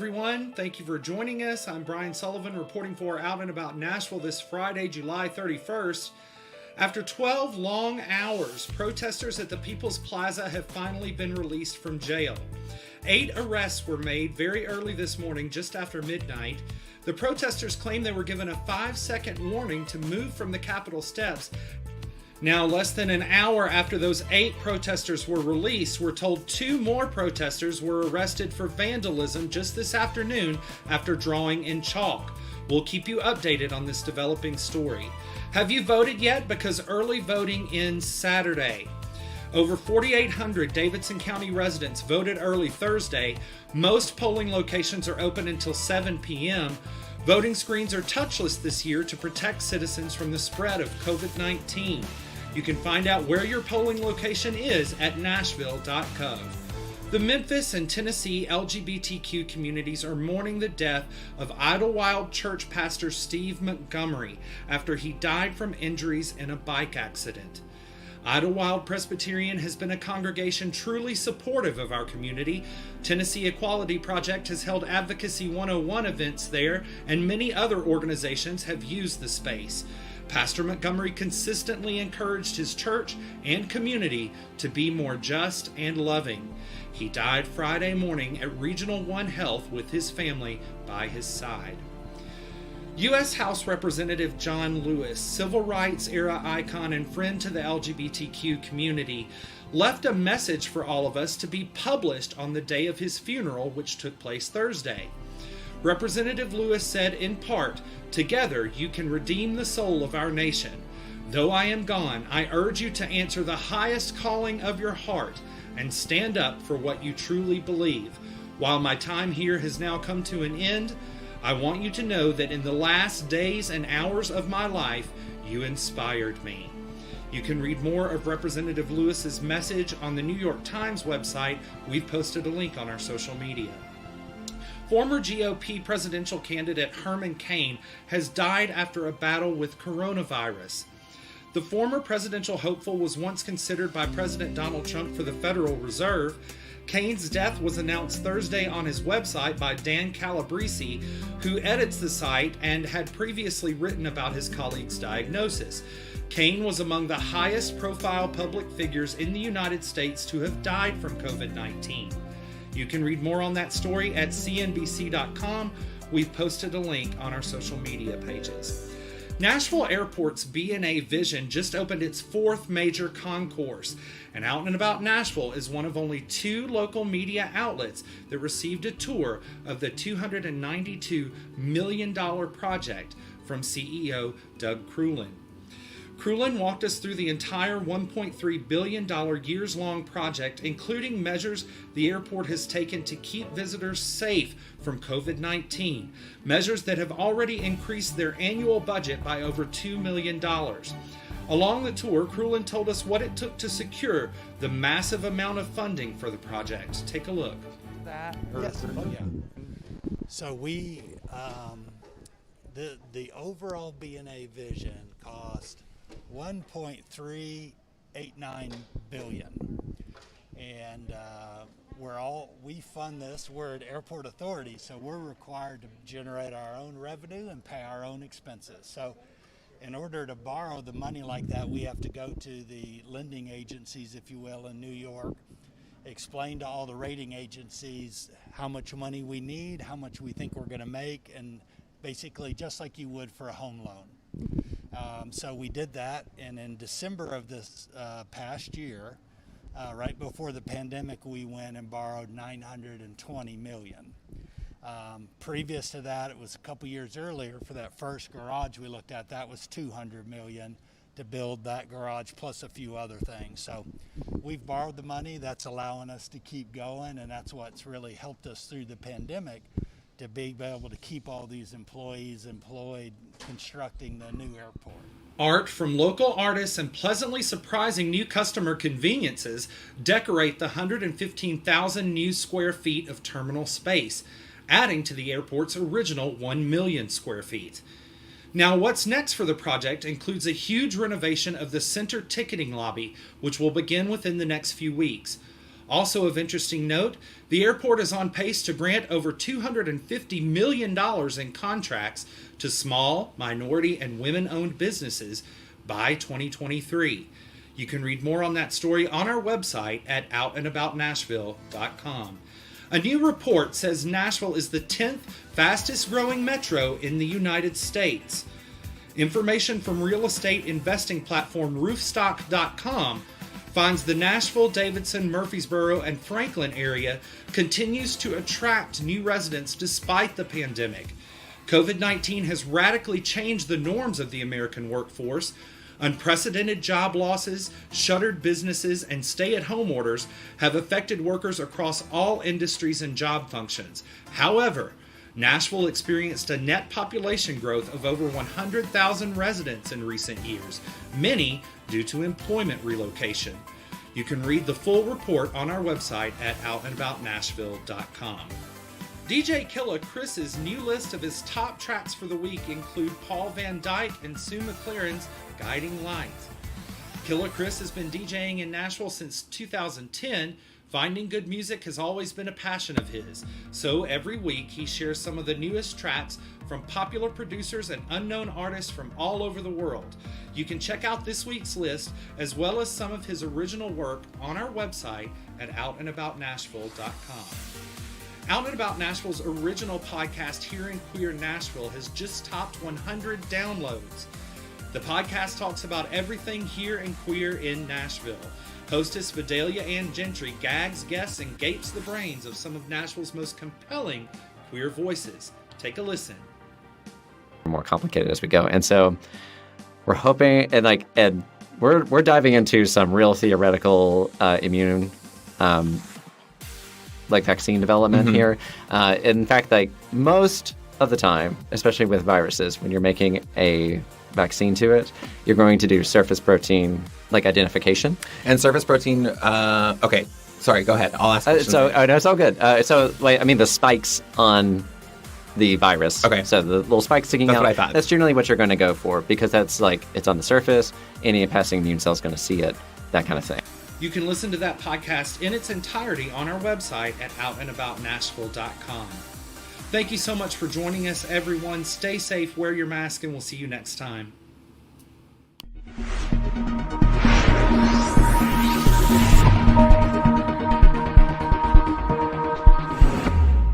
everyone. Thank you for joining us. I'm Brian Sullivan reporting for Out and About Nashville this Friday, July 31st. After 12 long hours, protesters at the People's Plaza have finally been released from jail. 8 arrests were made very early this morning, just after midnight. The protesters claim they were given a 5-second warning to move from the Capitol steps. Now, less than an hour after those 8 protesters were released, we're told 2 more protesters were arrested for vandalism just this afternoon after drawing in chalk. We'll keep you updated on this developing story. Have you voted yet? Because early voting ends Saturday. Over 4,800 Davidson County residents voted early Thursday. Most polling locations are open until 7 p.m. Voting screens are touchless this year to protect citizens from the spread of COVID-19. You can find out where your polling location is at nashville.gov. The Memphis and Tennessee LGBTQ communities are mourning the death of Idlewild Church pastor Steve Montgomery after he died from injuries in a bike accident. Idlewild Presbyterian has been a congregation truly supportive of our community. Tennessee Equality Project has held Advocacy 101 events there, and many other organizations have used the space. Pastor Montgomery consistently encouraged his church and community to be more just and loving. He died Friday morning at Regional One Health with his family by his side. U.S. House Representative John Lewis, civil rights era icon and friend to the LGBTQ community, left a message for all of us to be published on the day of his funeral, which took place Thursday. Representative Lewis said in part, "Together you can redeem the soul of our nation. Though I am gone, I urge you to answer the highest calling of your heart and stand up for what you truly believe. While my time here has now come to an end, I want you to know that in the last days and hours of my life, you inspired me." You can read more of Representative Lewis's message on the New York Times website. We've posted a link on our social media. Former GOP presidential candidate Herman Cain has died after a battle with coronavirus. The former presidential hopeful was once considered by President Donald Trump for the Federal Reserve. Cain's death was announced Thursday on his website by Dan Calabrese, who edits the site and had previously written about his colleague's diagnosis. Cain was among the highest profile public figures in the United States to have died from COVID-19. You can read more on that story at cnbc.com. We've posted a link on our social media pages. Nashville Airport's B&A Vision just opened its 4th major concourse, and Out and About Nashville is one of only 2 local media outlets that received a tour of the $292 million project from CEO Doug Crulin. Crulin walked us through the entire $1.3 billion years-long project, including measures the airport has taken to keep visitors safe from COVID-19, measures that have already increased their annual budget by over $2 million. Along the tour, Crulin told us what it took to secure the massive amount of funding for the project. Take a look. Yes. Oh, yeah. So we, the overall B&A vision cost $1.389 billion, and we fund this. We're an airport authority, so we're required to generate our own revenue and pay our own expenses. So in order to borrow the money like that, we have to go to the lending agencies, if you will, in New York, explain to all the rating agencies how much money we need, how much we think we're going to make, and basically just like you would for a home loan. So we did that, and in December of this past year, right before the pandemic, we went and borrowed $920 million. Previous to that, it was a couple years earlier for that first garage we looked at. That was $200 million to build that garage plus a few other things. So we've borrowed the money. That's allowing us to keep going, and that's what's really helped us through the pandemic, to be able to keep all these employees employed constructing the new airport. Art from local artists and pleasantly surprising new customer conveniences decorate the 115,000 new square feet of terminal space, adding to the airport's original 1 million square feet. Now, what's next for the project includes a huge renovation of the center ticketing lobby, which will begin within the next few weeks. Also of interesting note, the airport is on pace to grant over $250 million in contracts to small, minority, and women-owned businesses by 2023. You can read more on that story on our website at outandaboutnashville.com. A new report says Nashville is the 10th fastest growing metro in the United States. Information from real estate investing platform roofstock.com finds the Nashville, Davidson, Murfreesboro, and Franklin area continues to attract new residents despite the pandemic. COVID-19 has radically changed the norms of the American workforce. Unprecedented job losses, shuttered businesses, and stay-at-home orders have affected workers across all industries and job functions. However, Nashville experienced a net population growth of over 100,000 residents in recent years, many due to employment relocation. You can read the full report on our website at outandaboutnashville.com. DJ Killa Chris's new list of his top tracks for the week include Paul Van Dyke and Sue McLaren's Guiding Light. Killa Chris has been DJing in Nashville since 2010. Finding good music has always been a passion of his, so every week he shares some of the newest tracks from popular producers and unknown artists from all over the world. You can check out this week's list as well as some of his original work on our website at outandaboutnashville.com. Out and About Nashville's original podcast here in Queer Nashville has just topped 100 downloads. The podcast talks about everything here and queer in Nashville. Hostess Vidalia Ann Gentry gags, guests, and gapes the brains of some of Nashville's most compelling queer voices. Take a listen. More complicated as we go, and so we're hoping, and we're diving into some real theoretical immune vaccine development here. In fact, most of the time, especially with viruses, when you're making a vaccine to it, you're going to do surface protein identification. And surface protein, okay, sorry, go ahead. I'll ask questions. No, it's all good. The spikes on the virus. Okay. So the little spikes sticking That's out. what I thought. That's generally what you're going to go for because that's it's on the surface. Any passing immune cell is going to see it, that kind of thing. You can listen to that podcast in its entirety on our website at outandaboutnashville.com. Thank you so much for joining us, everyone. Stay safe, wear your mask, and we'll see you next time.